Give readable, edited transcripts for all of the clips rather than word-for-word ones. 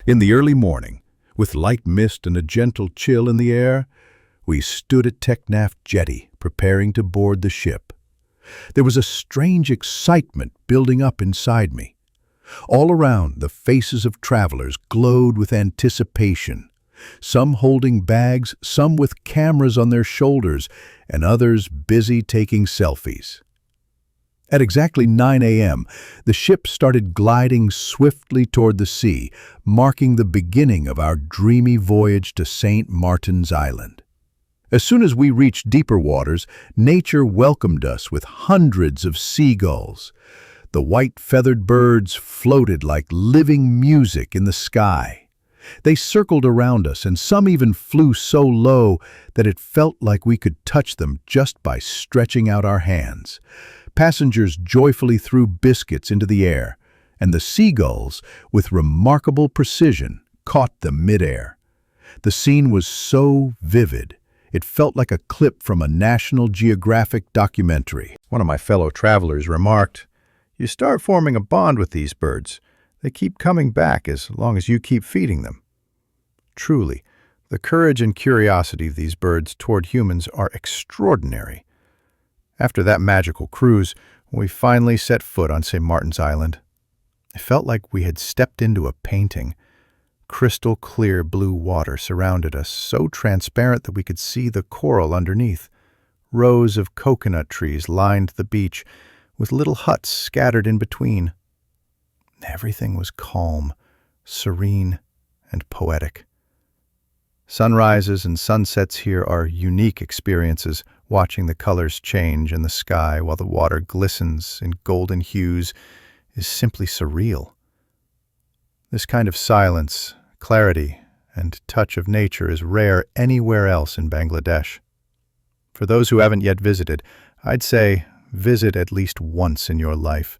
In the early morning, with light mist and a gentle chill in the air, we stood at Teknaf Jetty, preparing to board the ship. There was a strange excitement building up inside me. All around, the faces of travelers glowed with anticipation, some holding bags, some with cameras on their shoulders, and others busy taking selfies. At exactly 9 a.m., the ship started gliding swiftly toward the sea, marking the beginning of our dreamy voyage to St. Martin's Island. As soon as we reached deeper waters, nature welcomed us with hundreds of seagulls. The white feathered birds floated like living music in the sky. They circled around us, and some even flew so low that it felt like we could touch them just by stretching out our hands. Passengers joyfully threw biscuits into the air, and the seagulls, with remarkable precision, caught them midair. The scene was so vivid, it felt like a clip from a National Geographic documentary. One of my fellow travelers remarked, "You start forming a bond with these birds. They keep coming back as long as you keep feeding them." Truly, the courage and curiosity of these birds toward humans are extraordinary. After that magical cruise, we finally set foot on St. Martin's Island. It felt like we had stepped into a painting. Crystal clear blue water surrounded us, so transparent that we could see the coral underneath. Rows of coconut trees lined the beach, with little huts scattered in between. Everything was calm, serene, and poetic. Sunrises and sunsets here are unique experiences. Watching the colors change in the sky while the water glistens in golden hues is simply surreal. This kind of silence, clarity, and touch of nature is rare anywhere else in Bangladesh. For those who haven't yet visited, I'd say visit at least once in your life.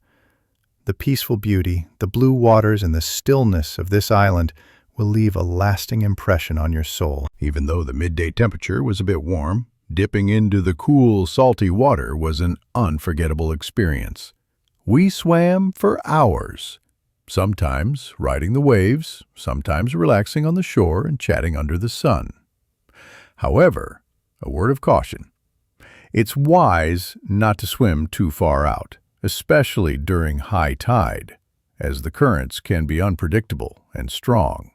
The peaceful beauty, the blue waters, and the stillness of this island will leave a lasting impression on your soul. Even though the midday temperature was a bit warm, dipping into the cool, salty water was an unforgettable experience. We swam for hours, sometimes riding the waves, sometimes relaxing on the shore and chatting under the sun. However, a word of caution. It's wise not to swim too far out, especially during high tide, as the currents can be unpredictable and strong.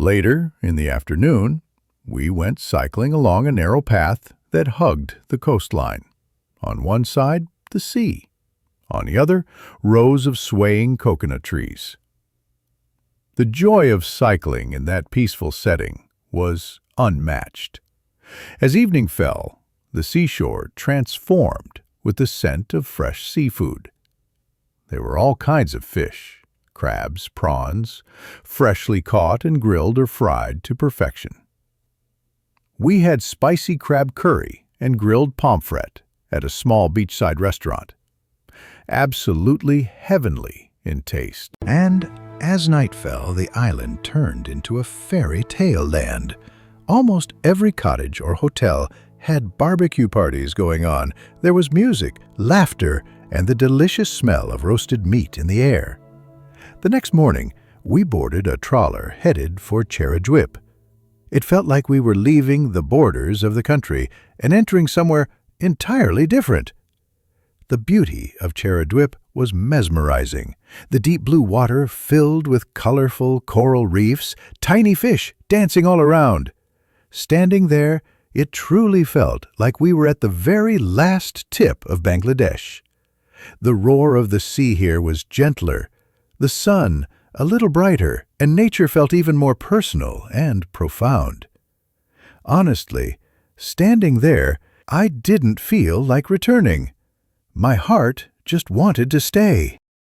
Later, in the afternoon, we went cycling along a narrow path that hugged the coastline. On one side, the sea. On the other, rows of swaying coconut trees. The joy of cycling in that peaceful setting was unmatched. As evening fell, the seashore transformed with the scent of fresh seafood. There were all kinds of fish, crabs, prawns, freshly caught and grilled or fried to perfection. We had spicy crab curry and grilled pomfret at a small beachside restaurant. Absolutely heavenly in taste. And as night fell, the island turned into a fairy tale land. Almost every cottage or hotel had barbecue parties going on. There was music, laughter, and the delicious smell of roasted meat in the air. The next morning, we boarded a trawler headed for Cheradwip. It felt like we were leaving the borders of the country and entering somewhere entirely different. The beauty of Cheradwip was mesmerizing. The deep blue water filled with colorful coral reefs, tiny fish dancing all around. Standing there, it truly felt like we were at the very last tip of Bangladesh. The roar of the sea here was gentler, the sun a little brighter, and nature felt even more personal and profound. Honestly, standing there, I didn't feel like returning. My heart just wanted to stay.